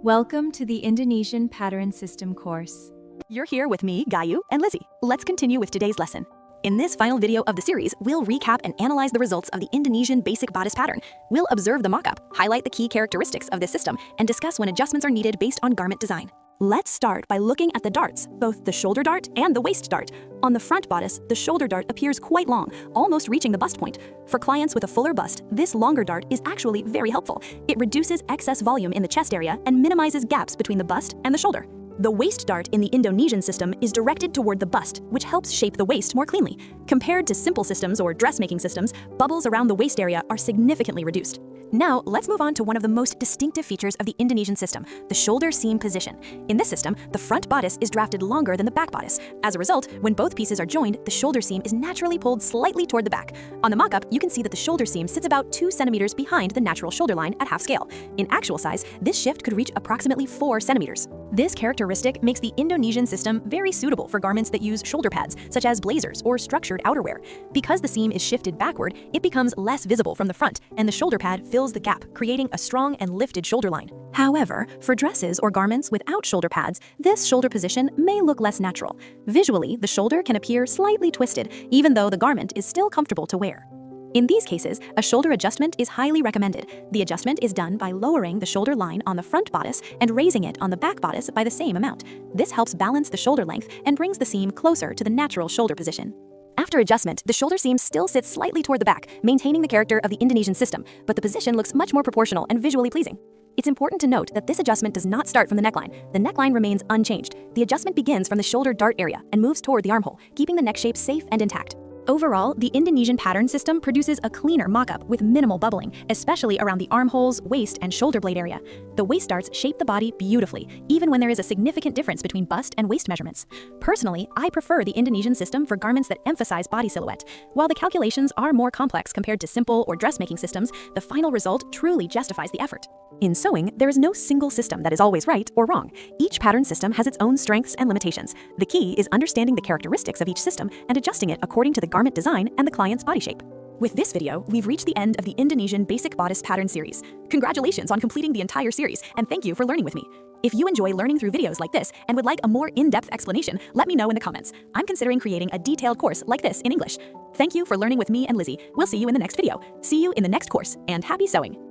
Welcome to the Indonesian Pattern System course. You're here with me, Gayu, and Lizzie. Let's continue with today's lesson. In this final video of the series, we'll recap and analyze the results of the Indonesian basic bodice pattern. We'll observe the mock-up, highlight the key characteristics of this system, and discuss when adjustments are needed based on garment design. Let's start by looking at the darts, both the shoulder dart and the waist dart. On the front bodice, the shoulder dart appears quite long, almost reaching the bust point. For clients with a fuller bust, this longer dart is actually very helpful. It reduces excess volume in the chest area and minimizes gaps between the bust and the shoulder. The waist dart in the Indonesian system is directed toward the bust, which helps shape the waist more cleanly. Compared to simple systems or dressmaking systems, bubbles around the waist area are significantly reduced. Now, let's move on to one of the most distinctive features of the Indonesian system, the shoulder seam position. In this system, the front bodice is drafted longer than the back bodice. As a result, when both pieces are joined, the shoulder seam is naturally pulled slightly toward the back. On the mock-up, you can see that the shoulder seam sits about 2 centimeters behind the natural shoulder line at half scale. In actual size, this shift could reach approximately 4 centimeters. This characteristic makes the Indonesian system very suitable for garments that use shoulder pads, such as blazers or structured outerwear. Because the seam is shifted backward, it becomes less visible from the front, and the shoulder pad fills the gap, creating a strong and lifted shoulder line. However, for dresses or garments without shoulder pads, this shoulder position may look less natural. Visually, the shoulder can appear slightly twisted, even though the garment is still comfortable to wear. In these cases, a shoulder adjustment is highly recommended. The adjustment is done by lowering the shoulder line on the front bodice and raising it on the back bodice by the same amount. This helps balance the shoulder length and brings the seam closer to the natural shoulder position. After adjustment, the shoulder seam still sits slightly toward the back, maintaining the character of the Indonesian system, but the position looks much more proportional and visually pleasing. It's important to note that this adjustment does not start from the neckline. The neckline remains unchanged. The adjustment begins from the shoulder dart area and moves toward the armhole, keeping the neck shape safe and intact. Overall, the Indonesian pattern system produces a cleaner mock-up with minimal bubbling, especially around the armholes, waist, and shoulder blade area. The waist darts shape the body beautifully, even when there is a significant difference between bust and waist measurements. Personally, I prefer the Indonesian system for garments that emphasize body silhouette. While the calculations are more complex compared to simple or dressmaking systems, the final result truly justifies the effort. In sewing, there is no single system that is always right or wrong. Each pattern system has its own strengths and limitations. The key is understanding the characteristics of each system and adjusting it according to the garment design and the client's body shape. With this video, we've reached the end of the Indonesian Basic Bodice Pattern series. Congratulations on completing the entire series, and thank you for learning with me. If you enjoy learning through videos like this and would like a more in-depth explanation, let me know in the comments. I'm considering creating a detailed course like this in English. Thank you for learning with me and Lizzie. We'll see you in the next video. See you in the next course, and happy sewing!